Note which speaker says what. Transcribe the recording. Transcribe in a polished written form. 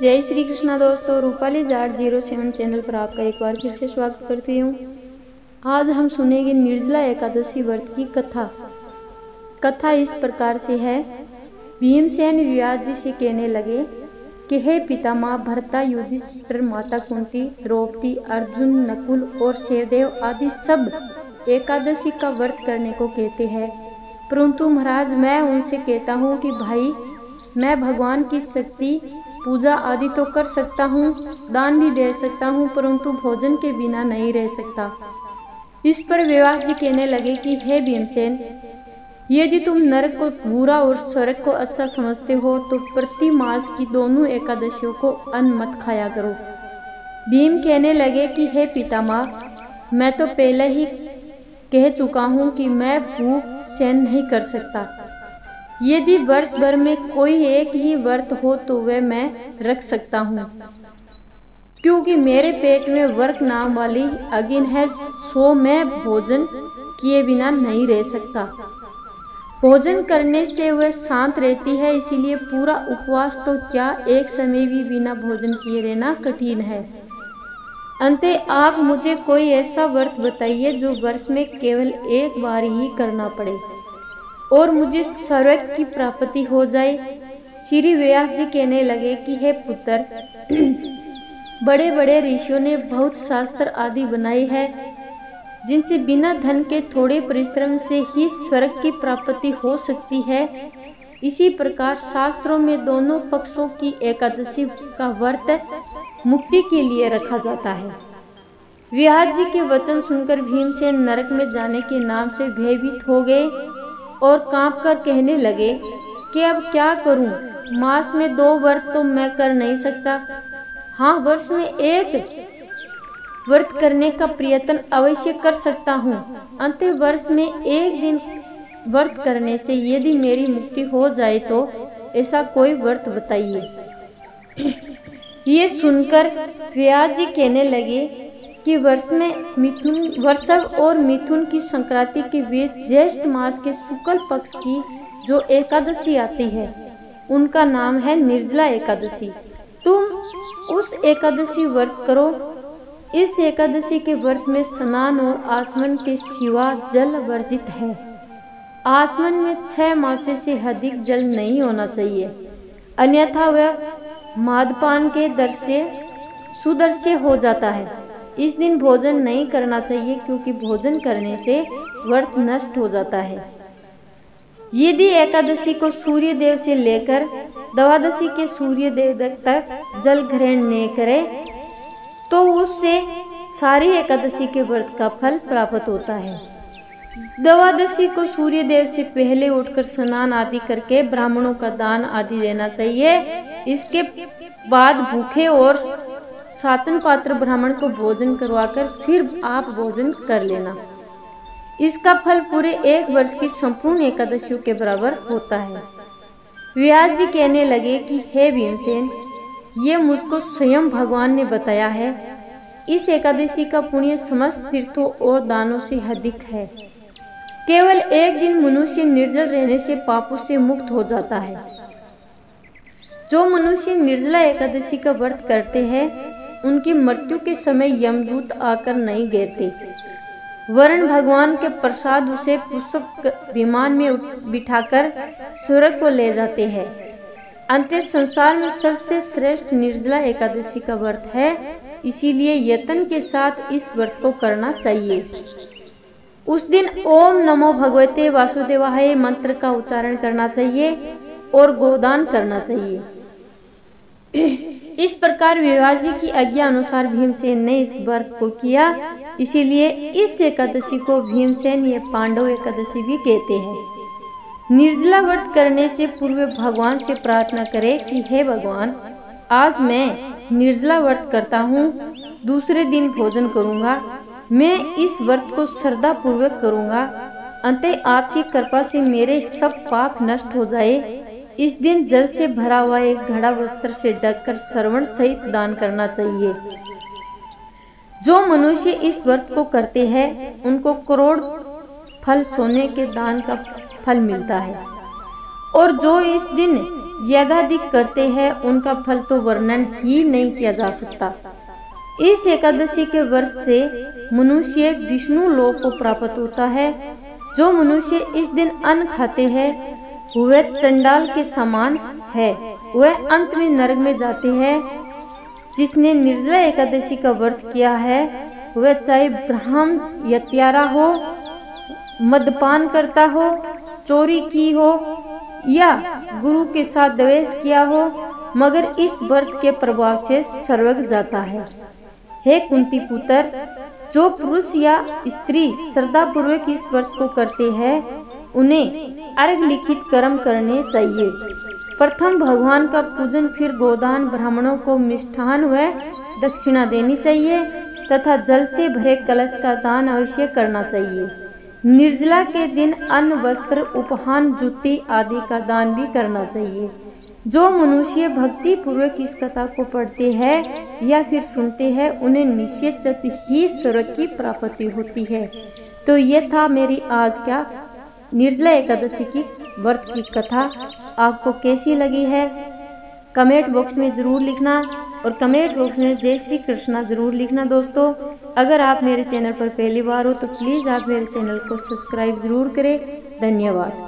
Speaker 1: जय श्री कृष्णा दोस्तों, रूपाली जाट 07 चैनल पर आपका एक बार फिर से स्वागत करती हूँ। आज हम सुनेंगे निर्जला एकादशी व्रत की कथा इस प्रकार से है। भीमसेन व्यास जी से कहने लगे कि हे पितामह, भरता, युधिष्ठिर, माता कुंती, द्रौपदी, अर्जुन, नकुल और सहदेव आदि सब एकादशी का व्रत करने को कहते हैं, परंतु महाराज मैं उनसे कहता हूँ कि भाई, मैं भगवान की शक्ति पूजा आदि तो कर सकता हूँ, दान भी दे सकता हूँ, परंतु भोजन के बिना नहीं रह सकता। इस पर व्यास जी कहने लगे कि हे भीमसेन, यदि तुम नरक को बुरा और स्वर्ग को अच्छा समझते हो तो प्रति मास की दोनों एकादशियों को अन्न मत खाया करो। भीम कहने लगे कि हे पितामह, मैं तो पहले ही कह चुका हूँ कि मैं भूख सहन नहीं कर सकता। यदि वर्ष भर में कोई एक ही व्रत हो तो वह मैं रख सकता हूँ, क्योंकि मेरे पेट में वर्क नाम वाली अग्नि है, सो मैं भोजन किए बिना नहीं रह सकता। भोजन करने से वह शांत रहती है, इसीलिए पूरा उपवास तो क्या, एक समय भी बिना भोजन किए रहना कठिन है। अंते आप मुझे कोई ऐसा व्रत बताइए जो वर्ष में केवल एक बार ही करना पड़े और मुझे स्वर्ग की प्राप्ति हो जाए। श्री व्यास जी कहने लगे कि हे पुत्र, बड़े बड़े ऋषियों ने बहुत शास्त्र आदि बनाए हैं, जिनसे बिना धन के थोड़े परिश्रम से ही स्वर्ग की प्राप्ति हो सकती है। इसी प्रकार शास्त्रों में दोनों पक्षों की एकादशी का व्रत मुक्ति के लिए रखा जाता है। व्यास जी के वचन सुनकर भीमसेन नरक में जाने के नाम से भयभीत हो गए और कांपकर कहने लगे कि अब क्या करूं? मास में 2 व्रत तो मैं कर नहीं सकता। हाँ, वर्ष में एक व्रत करने का प्रयत्न अवश्य कर सकता हूँ। अंतिम वर्ष में एक दिन व्रत करने से यदि मेरी मुक्ति हो जाए तो ऐसा कोई व्रत बताइए। ये सुनकर व्यास जी कहने लगे कि वर्षव और मिथुन की संक्रांति के बीच ज्येष्ठ मास के शुक्ल पक्ष की जो एकादशी आती है, उनका नाम है निर्जला एकादशी। तुम उस एकादशी व्रत करो। इस एकादशी के व्रत में स्नान और आचमन के सिवा जल वर्जित है। आचमन में 6 मासे से अधिक जल नहीं होना चाहिए, अन्यथा वह मद्यपान के दर से सुदर्श्य हो जाता है। इस दिन भोजन नहीं करना चाहिए, क्योंकि भोजन करने से व्रत नष्ट हो जाता है। यदि एकादशी को सूर्य देव से लेकर द्वादशी के सूर्य देव तक जल ग्रहण नहीं करे तो उससे सारी एकादशी के व्रत का फल प्राप्त होता है। द्वादशी को सूर्य देव से पहले उठकर स्नान आदि करके ब्राह्मणों का दान आदि देना चाहिए। इसके बाद भूखे और सातन पात्र ब्राह्मण को भोजन करवाकर फिर आप भोजन कर लेना। इसका फल पूरे 1 वर्ष की संपूर्ण एकादशियों के बराबर होता है। व्यास जी कहने लगे कि हे भीमसेन, ये मुझको स्वयं भगवान ने बताया है। इस एकादशी का पुण्य समस्त तीर्थों और दानों से अधिक है। केवल एक दिन मनुष्य निर्जल रहने से पापों से मुक्त हो जाता है। जो मनुष्य निर्जला एकादशी का व्रत करते हैं, उनकी मृत्यु के समय यमदूत आकर नहीं गिरते, वरन भगवान के प्रसाद उसे पुष्पक विमान में बिठाकर स्वर्ग को ले जाते हैं। अंत्य संसार में सबसे श्रेष्ठ निर्जला एकादशी का व्रत है, इसीलिए यत्न के साथ इस व्रत को करना चाहिए। उस दिन ओम नमो भगवते वासुदेवाय मंत्र का उच्चारण करना चाहिए और गोदान करना चाहिए। इस प्रकार व्यास जी की आज्ञा अनुसार भीमसेन ने इस व्रत को किया, इसीलिए इस एकादशी को भीमसेन या पांडव एकादशी भी कहते हैं। निर्जला व्रत करने से पूर्व भगवान से प्रार्थना करें कि हे भगवान, आज मैं निर्जला व्रत करता हूँ, दूसरे दिन भोजन करूँगा। मैं इस व्रत को श्रद्धा पूर्वक करूँगा। अंततः आपकी कृपा से मेरे सब पाप नष्ट हो जाए। इस दिन जल से भरा हुआ एक घड़ा वस्त्र से ढककर श्रवण सहित दान करना चाहिए। जो मनुष्य इस व्रत को करते हैं, उनको करोड़ फल सोने के दान का फल मिलता है। और जो इस दिन यज्ञादि करते हैं उनका फल तो वर्णन ही नहीं किया जा सकता। इस एकादशी के व्रत से मनुष्य विष्णु लोक को प्राप्त होता है। जो मनुष्य इस दिन अन्न खाते हैं वह चंडाल के समान है, वह अंत में नरक में जाते हैं। जिसने निर्जला एकादशी का व्रत किया है वह चाहे ब्राह्मण यत्यारा हो, मदपान करता हो, चोरी की हो या गुरु के साथ द्वेष किया हो, मगर इस व्रत के प्रभाव से स्वर्ग जाता है। हे कुंती पुत्र, जो पुरुष या स्त्री श्रद्धा पूर्वक इस व्रत को करते हैं उन्हें अर्घ लिखित कर्म करने चाहिए। प्रथम भगवान का पूजन, फिर गोदान, ब्राह्मणों को मिष्ठान व दक्षिणा देनी चाहिए तथा जल से भरे कलश का दान अवश्य करना चाहिए। निर्जला के दिन अन्न, वस्त्र, उपहान, जूती आदि का दान भी करना चाहिए। जो मनुष्य भक्ति पूर्वक इस कथा को पढ़ते हैं या फिर सुनते हैं उन्हें निश्चित ही स्वर्ग की प्राप्ति होती है। तो ये था मेरी आज क्या निर्जला एकादशी की व्रत की कथा। आपको कैसी लगी है कमेंट बॉक्स में जरूर लिखना और कमेंट बॉक्स में जय श्री कृष्णा जरूर लिखना। दोस्तों, अगर आप मेरे चैनल पर पहली बार हो तो प्लीज आप मेरे चैनल को सब्सक्राइब जरूर करें। धन्यवाद।